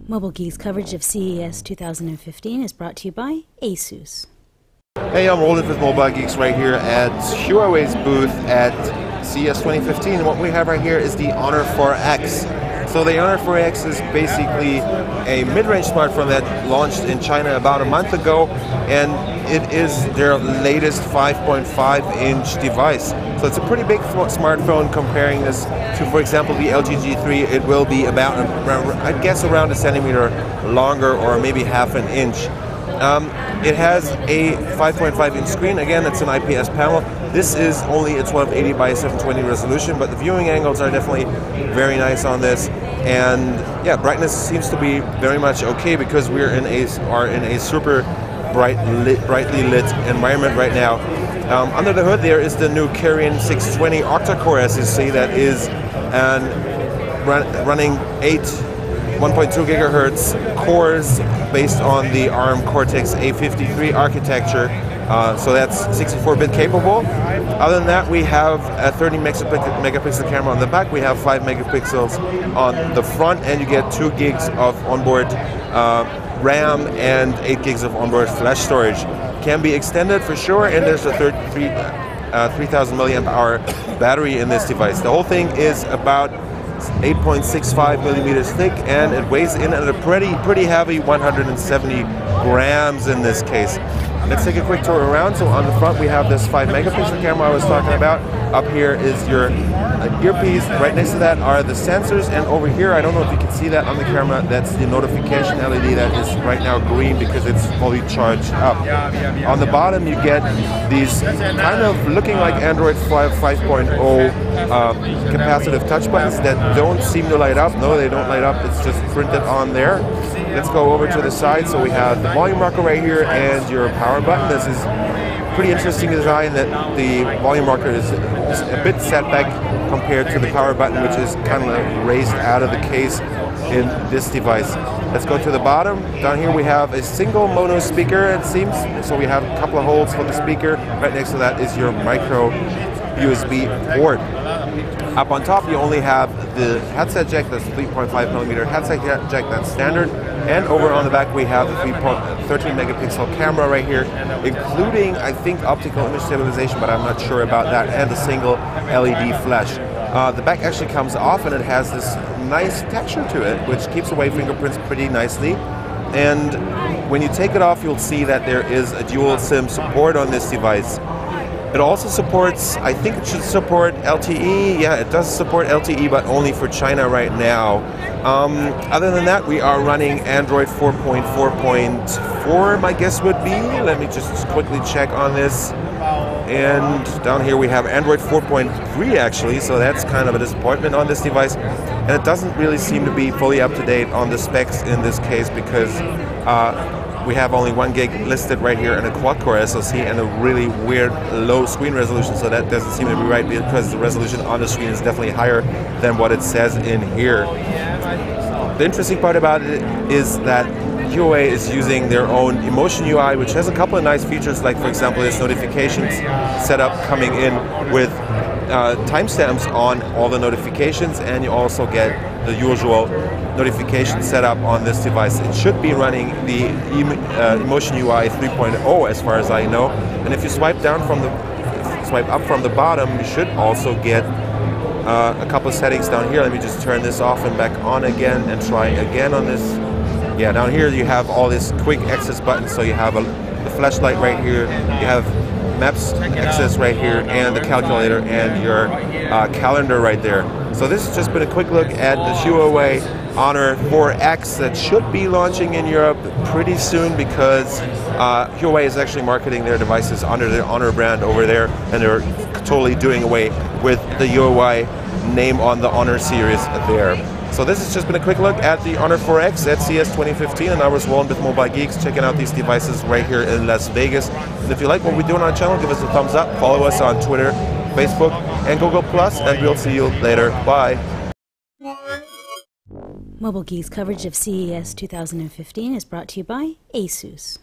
Mobile Geeks coverage of CES 2015 is brought to you by ASUS. Hey, I'm Roland with Mobile Geeks right here at Huawei's booth at CES 2015. And what we have right here is the Honor 4X. So the Honor 4X is basically a mid-range smartphone that launched in China about a month ago, and it is their latest 5.5-inch device. So it's a pretty big smartphone. Comparing this to, for example, the LG G3, it will be about, I guess, around a centimeter longer, or maybe half an inch. It has a 5.5-inch screen. Again, it's an IPS panel. This is only a 1280 by 720 resolution, but the viewing angles are definitely very nice on this. And yeah, brightness seems to be very much okay because we are in a super brightly lit environment right now. Under the hood, there is the new Kirin 620 octa-core SoC that is running 8 1.2 gigahertz cores based on the ARM Cortex A53 architecture. So that's 64-bit capable. Other than that, we have a 30 megapixel camera on the back. We have 5 megapixels on the front, and you get 2 gigs of onboard RAM and 8 gigs of onboard flash storage. Can be extended for sure, and there's a 3000 milliamp hour battery in this device. The whole thing is about 8.65 millimeters thick, and it weighs in at a pretty heavy 170 grams in this case. Let's take a quick tour around. So on the front we have this 5 megapixel camera I was talking about. Up here is your earpiece. Right next to that are the sensors, and over here, I don't know if you can see that on the camera, that's the notification LED that is right now green because it's fully charged up. On the bottom you get these kind of looking like Android 5.0 capacitive touch buttons that don't seem to light up. No, they don't light up, it's just printed on there. Let's go over to the side. So we have the volume rocker right here and your power button. This is pretty interesting design that the volume rocker is a bit set back compared to the power button, which is kind of raised out of the case in this device. Let's go to the bottom. Down here we have a single mono speaker, it seems. So we have a couple of holes for the speaker. Right next to that is your micro USB port. Up on top you only have the headset jack, that's 3.5 millimeter headset jack, that's standard. And over on the back we have the 13 megapixel camera right here, including, I think, optical image stabilization, but I'm not sure about that, and a single LED flash. The back actually comes off, and it has this nice texture to it, which keeps away fingerprints pretty nicely. And when you take it off, you'll see that there is a dual SIM support on this device. It also supports, I think it should support LTE. Yeah, it does support LTE, but only for China right now. Other than that, we are running Android 4.4.4, my guess would be. Let me just quickly check on this. And down here we have Android 4.3 actually, so that's kind of a disappointment on this device. And it doesn't really seem to be fully up to date on the specs in this case because we have only 1 gig listed right here and a quad-core SoC and a really weird low screen resolution, so that doesn't seem to be right because the resolution on the screen is definitely higher than what it says in here. The interesting part about it is that Huawei is using their own Emotion UI, which has a couple of nice features, like for example this notifications setup coming in with timestamps on all the notifications, and you also get the usual notification setup on this device. It should be running the Emotion UI 3.0 as far as I know. And if you swipe up from the bottom, you should also get a couple of settings down here. Let me just turn this off and back on again and try again on this. Yeah, down here you have all these quick access buttons. So you have the flashlight right here, you have Maps access right here, and the calculator and your calendar right there. So this has just been a quick look at the Huawei Honor 4X that should be launching in Europe pretty soon because Huawei is actually marketing their devices under the Honor brand over there, and they're totally doing away with the Huawei name on the Honor series there. So this has just been a quick look at the Honor 4X at CES 2015, and I was Roland with Mobile Geeks, checking out these devices right here in Las Vegas. And if you like what we do on our channel, give us a thumbs up, follow us on Twitter, Facebook, and Google+, and we'll see you later. Bye. Mobile Geeks coverage of CES 2015 is brought to you by ASUS.